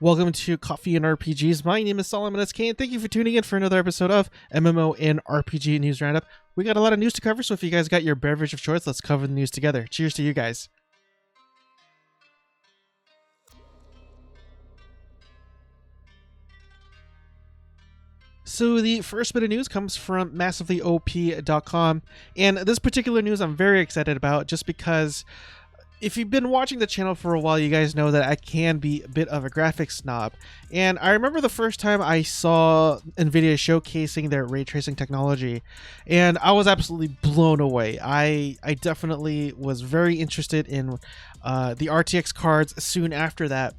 Welcome to Coffee and RPGs. My name is Solomon SK, and thank you for tuning in for another episode of MMO and RPG News Roundup. We got a lot of news to cover, so if you guys got your beverage of choice, let's cover the news together. Cheers to you guys. So the first bit of news comes from massivelyop.com, and this particular news I'm very excited about just because if you've been watching the channel for a while, you guys know that I can be a bit of a graphics snob. And I remember the first time I saw NVIDIA showcasing their ray tracing technology, and I was absolutely blown away. I definitely was very interested in the RTX cards soon after that.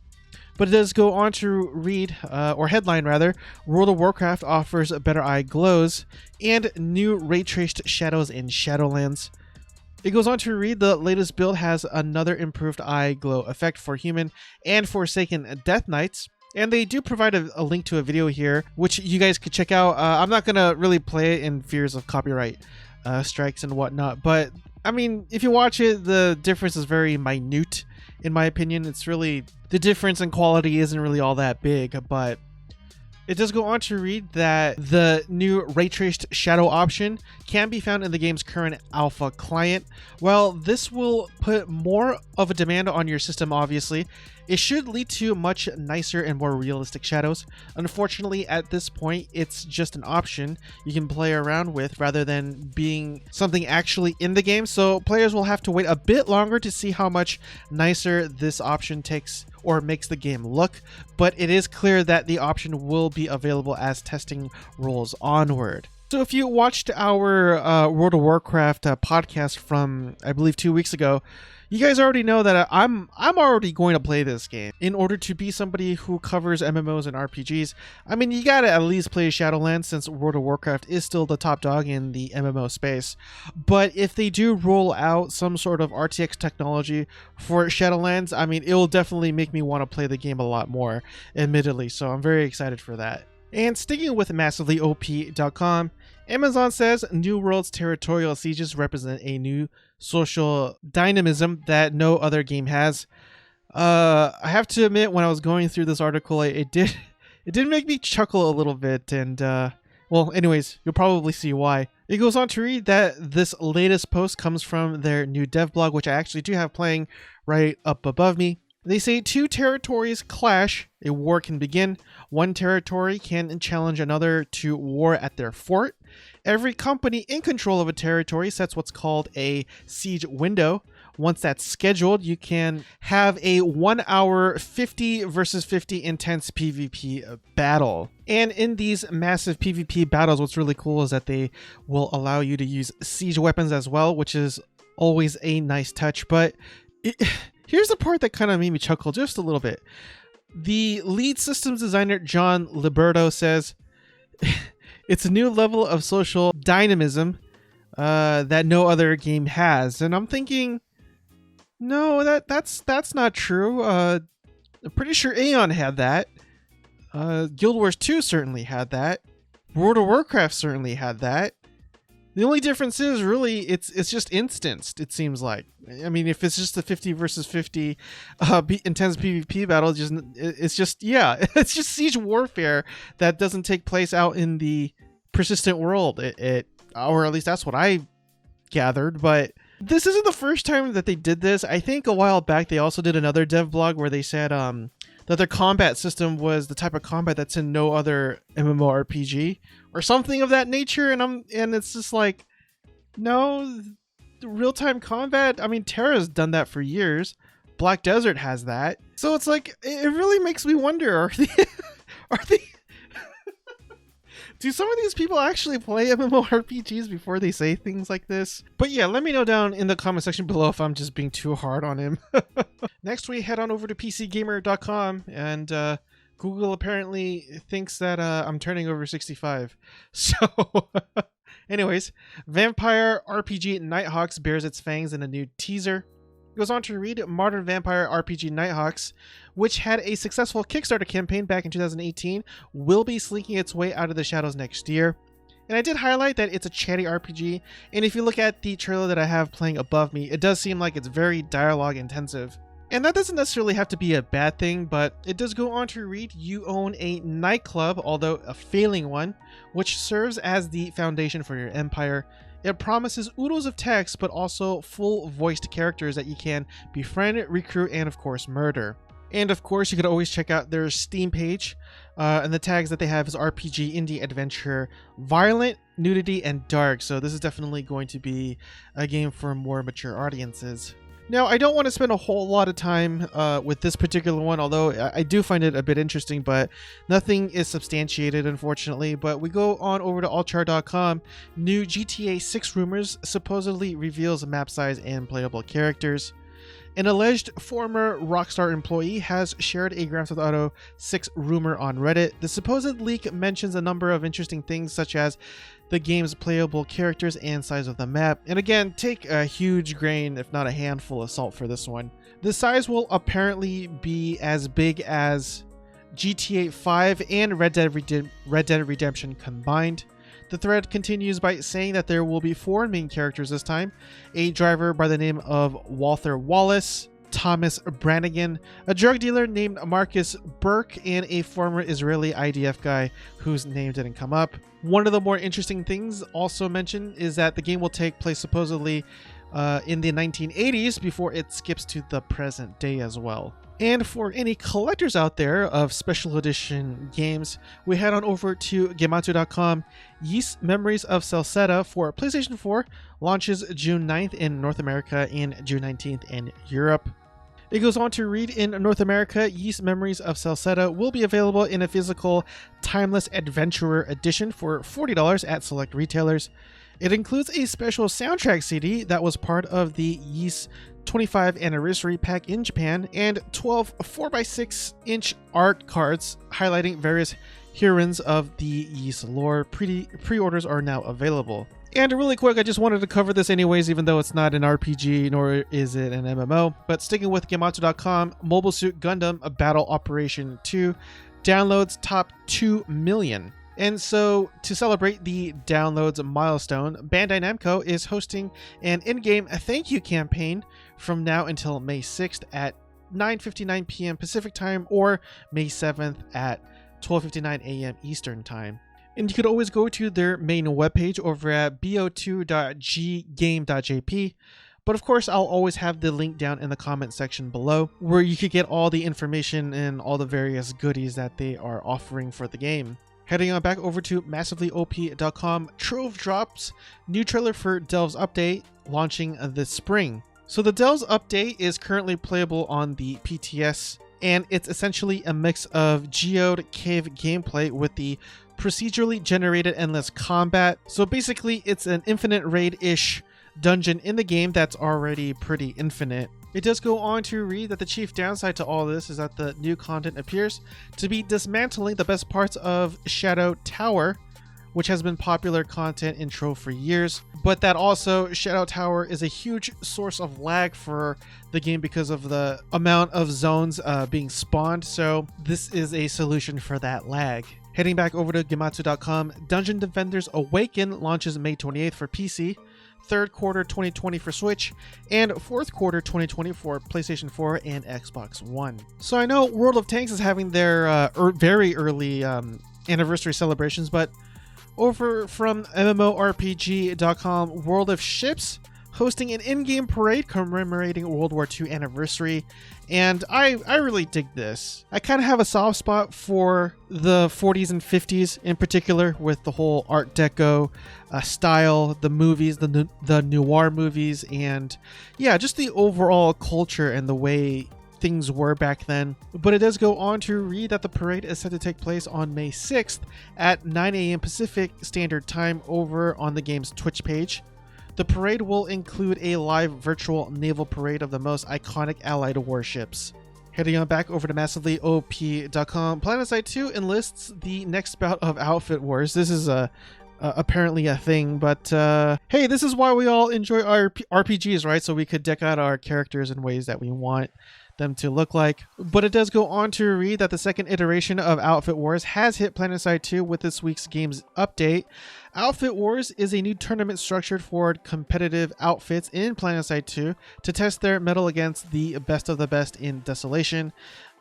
But it does go on to read, or headline rather, World of Warcraft offers better eye glows and new ray-traced shadows in Shadowlands. It goes on to read the latest build has another improved eye glow effect for human and Forsaken Death Knights. And they do provide a link to a video here, which you guys could check out. I'm not going to really play it in fears of copyright strikes and whatnot. But, I mean, if you watch it, the difference is very minute, in my opinion. It's really, the difference in quality isn't really all that big, but it does go on to read that the new ray traced shadow option can be found in the game's current alpha client. Well, this will put more of a demand on your system, obviously. It should lead to much nicer and more realistic shadows. Unfortunately, at this point, it's just an option you can play around with rather than being something actually in the game. So players will have to wait a bit longer to see how much nicer this option takes or makes the game look. But it is clear that the option will be available as testing rolls onward. So if you watched our World of Warcraft podcast from, I believe, 2 weeks ago, you guys already know that I'm already going to play this game. In order to be somebody who covers MMOs and RPGs, I mean, you gotta at least play Shadowlands since World of Warcraft is still the top dog in the MMO space. But if they do roll out some sort of RTX technology for Shadowlands, I mean, it will definitely make me want to play the game a lot more, admittedly. So I'm very excited for that. And sticking with massivelyop.com, Amazon says New World's territorial sieges represent a new social dynamism that no other game has. I have to admit, when I was going through this article, it did make me chuckle a little bit, and well, anyways, you'll probably see why. It goes on to read that this latest post comes from their new dev blog, which I actually do have playing right up above me. They say two territories clash, a war can begin. One territory can challenge another to war at their fort. Every company in control of a territory sets what's called a siege window. Once that's scheduled, you can have a 1 hour 50 versus 50 intense PvP battle. And in these massive PvP battles, what's really cool is that they will allow you to use siege weapons as well, which is always a nice touch. But here's the part that kind of made me chuckle just a little bit. The lead systems designer, John Liberto, says, it's a new level of social dynamism that no other game has. And I'm thinking, no, that's not true. I'm pretty sure Aeon had that. Guild Wars 2 certainly had that. World of Warcraft certainly had that. The only difference is really it's just instanced, it seems like. I mean, if it's just a 50 versus 50 intense PvP battle, it's just siege warfare that doesn't take place out in the persistent world. Or at least that's what I gathered. But this isn't the first time that they did this. I think a while back they also did another dev blog where they said that their combat system was the type of combat that's in no other MMORPG or something of that nature, and it's just like, no, real-time combat. I mean, Terra's done that for years. Black Desert has that. So it's like, it really makes me wonder, are they do some of these people actually play MMORPGs before they say things like this? But yeah, let me know down in the comment section below if I'm just being too hard on him. Next, we head on over to PCGamer.com, and Google apparently thinks that I'm turning over 65. So, anyways, Vampire RPG Nighthawks bears its fangs in a new teaser. It goes on to read Modern Vampire RPG Nighthawks, which had a successful Kickstarter campaign back in 2018, will be slinking its way out of the shadows next year. And I did highlight that it's a chatty RPG, and if you look at the trailer that I have playing above me, it does seem like it's very dialogue intensive. And that doesn't necessarily have to be a bad thing, but it does go on to read you own a nightclub, although a failing one, which serves as the foundation for your empire. It promises oodles of text, but also full voiced characters that you can befriend, recruit, and of course murder. And of course, you could always check out their Steam page, and the tags that they have is RPG, indie, adventure, violent, nudity, and dark. So this is definitely going to be a game for more mature audiences. Now, I don't want to spend a whole lot of time with this particular one, although I do find it a bit interesting, but nothing is substantiated, unfortunately. But we go on over to allchar.com. New GTA 6 rumors supposedly reveals map size and playable characters. An alleged former Rockstar employee has shared a Grand Theft Auto 6 rumor on Reddit. The supposed leak mentions a number of interesting things, such as the game's playable characters and size of the map. And again, take a huge grain, if not a handful of salt for this one. The size will apparently be as big as GTA 5 and Red Dead Redemption combined. The thread continues by saying that there will be 4 main characters this time: a driver by the name of Walther Wallace, Thomas Brannigan, a drug dealer named Marcus Burke, and a former Israeli IDF guy whose name didn't come up. One of the more interesting things also mentioned is that the game will take place supposedly in the 1980s before it skips to the present day as well. And for any collectors out there of special edition games, we head on over to Gematsu.com. Ys Memories of Celceta for PlayStation 4 launches June 9th in North America and June 19th in Europe. It goes on to read, in North America, Ys Memories of Celceta will be available in a physical Timeless Adventurer edition for $40 at select retailers. It includes a special soundtrack CD that was part of the Ys 25th anniversary pack in Japan, and 12 4x6-inch art cards highlighting various heroines of the Ys lore. Pre-orders are now available. And really quick, I just wanted to cover this anyways, even though it's not an RPG nor is it an MMO. But sticking with Gematsu.com, Mobile Suit Gundam A Battle Operation 2 downloads top 2 million. And so, to celebrate the downloads milestone, Bandai Namco is hosting an in-game thank you campaign from now until May 6th at 9:59 p.m. Pacific Time, or May 7th at 12:59 a.m. Eastern Time. And you could always go to their main webpage over at bo2.ggame.jp. But of course, I'll always have the link down in the comment section below, where you could get all the information and all the various goodies that they are offering for the game. Heading on back over to massivelyop.com, Trove drops new trailer for Delve's update launching this spring. So the Delve's update is currently playable on the PTS, and it's essentially a mix of geode cave gameplay with the procedurally generated endless combat. So basically, it's an infinite raid-ish dungeon in the game that's already pretty infinite. It does go on to read that the chief downside to all this is that the new content appears to be dismantling the best parts of Shadow Tower, which has been popular content in Trove for years, but that also Shadow Tower is a huge source of lag for the game because of the amount of zones being spawned, so this is a solution for that lag. Heading back over to Gematsu.com, Dungeon Defenders Awaken launches May 28th for PC, 3rd quarter 2020 for Switch, and 4th quarter 2020 for PlayStation 4 and Xbox One. So I know World of Tanks is having their very early anniversary celebrations, but over from MMORPG.com, World of Ships hosting an in-game parade commemorating World War II anniversary, and I really dig this. I kind of have a soft spot for the 40s and 50s in particular, with the whole Art Deco style, the movies, the noir movies, and yeah, just the overall culture and the way things were back then. But it does go on to read that the parade is set to take place on May 6th at 9 a.m. Pacific Standard Time over on the game's Twitch page. The parade will include a live virtual naval parade of the most iconic allied warships. Heading on back over to massivelyop.com, Planetside 2 enlists the next bout of Outfit Wars. This is apparently a thing, but hey, this is why we all enjoy our RPGs, right? So we could deck out our characters in ways that we want them to look like. But it does go on to read that the second iteration of Outfit Wars has hit Planetside 2 with this week's game's update. Outfit Wars is a new tournament structured for competitive outfits in Planetside 2 to test their mettle against the best of the best in Desolation,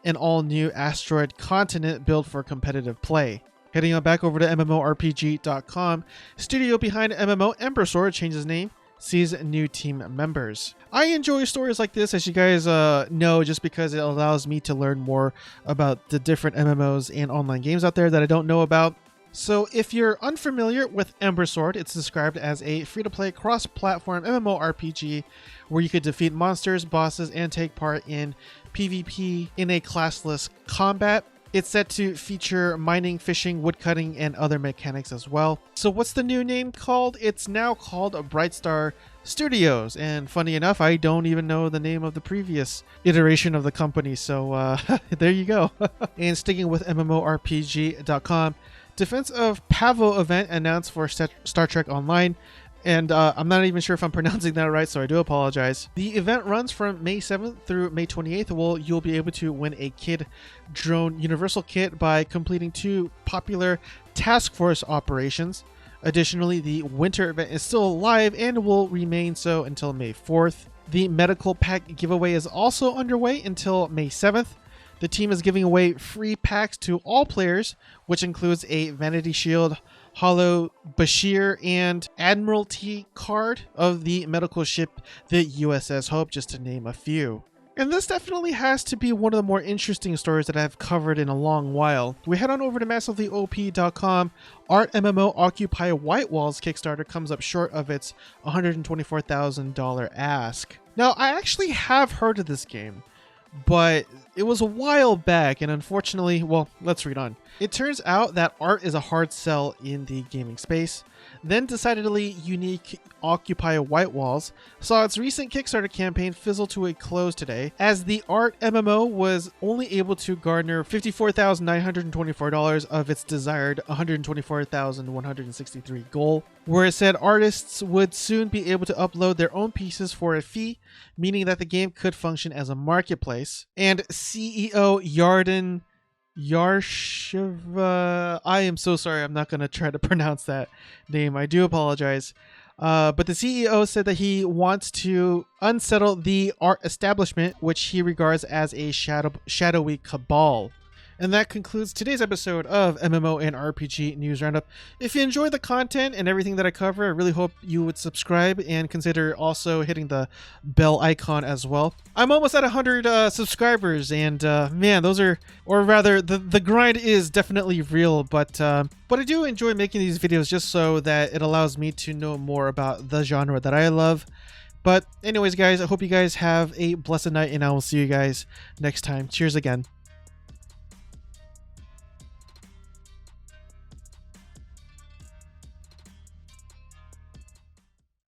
an all-new asteroid continent built for competitive play. Heading on back over to MMORPG.com, studio behind MMO Ember Sword changes name, sees new team members. I enjoy stories like this, as you guys know, just because it allows me to learn more about the different MMOs and online games out there that I don't know about. So if you're unfamiliar with Ember Sword, it's described as a free-to-play cross-platform MMORPG where you could defeat monsters, bosses, and take part in PvP in a classless combat. It's set to feature mining, fishing, woodcutting, and other mechanics as well. So what's the new name called? It's now called Brightstar Studios, and funny enough, I don't even know the name of the previous iteration of the company, so there you go. And sticking with MMORPG.com, Defense of Pahvo event announced for Star Trek Online, and I'm not even sure if I'm pronouncing that right, so I do apologize. The event runs from May 7th through May 28th. Well, you'll be able to win a Kid Drone Universal Kit by completing 2 popular task force operations. Additionally, the winter event is still live and will remain so until May 4th. The medical pack giveaway is also underway until May 7th. The team is giving away free packs to all players, which includes a Vanity Shield, Holo Bashir, and Admiralty card of the medical ship, the USS Hope, just to name a few. And this definitely has to be one of the more interesting stories that I've covered in a long while. We head on over to MassivelyOP.com. Art MMO Occupy White Walls Kickstarter comes up short of its $124,000 ask. Now, I actually have heard of this game, but it was a while back, and unfortunately, well, let's read on. It turns out that art is a hard sell in the gaming space. Then decidedly unique Occupy White Walls saw its recent Kickstarter campaign fizzle to a close today, as the art MMO was only able to garner $54,924 of its desired $124,163 goal, where said artists would soon be able to upload their own pieces for a fee, meaning that the game could function as a marketplace. And CEO Yarden Yarshiva, I am so sorry, I'm not going to try to pronounce that name, I do apologize. But the CEO said that he wants to unsettle the art establishment, which he regards as a shadowy cabal. And that concludes today's episode of MMO and RPG News Roundup. If you enjoyed the content and everything that I cover, I really hope you would subscribe and consider also hitting the bell icon as well. I'm almost at 100 subscribers, and man, those are, or rather, the grind is definitely real, but I do enjoy making these videos just so that it allows me to know more about the genre that I love. But anyways, guys, I hope you guys have a blessed night, and I will see you guys next time. Cheers again.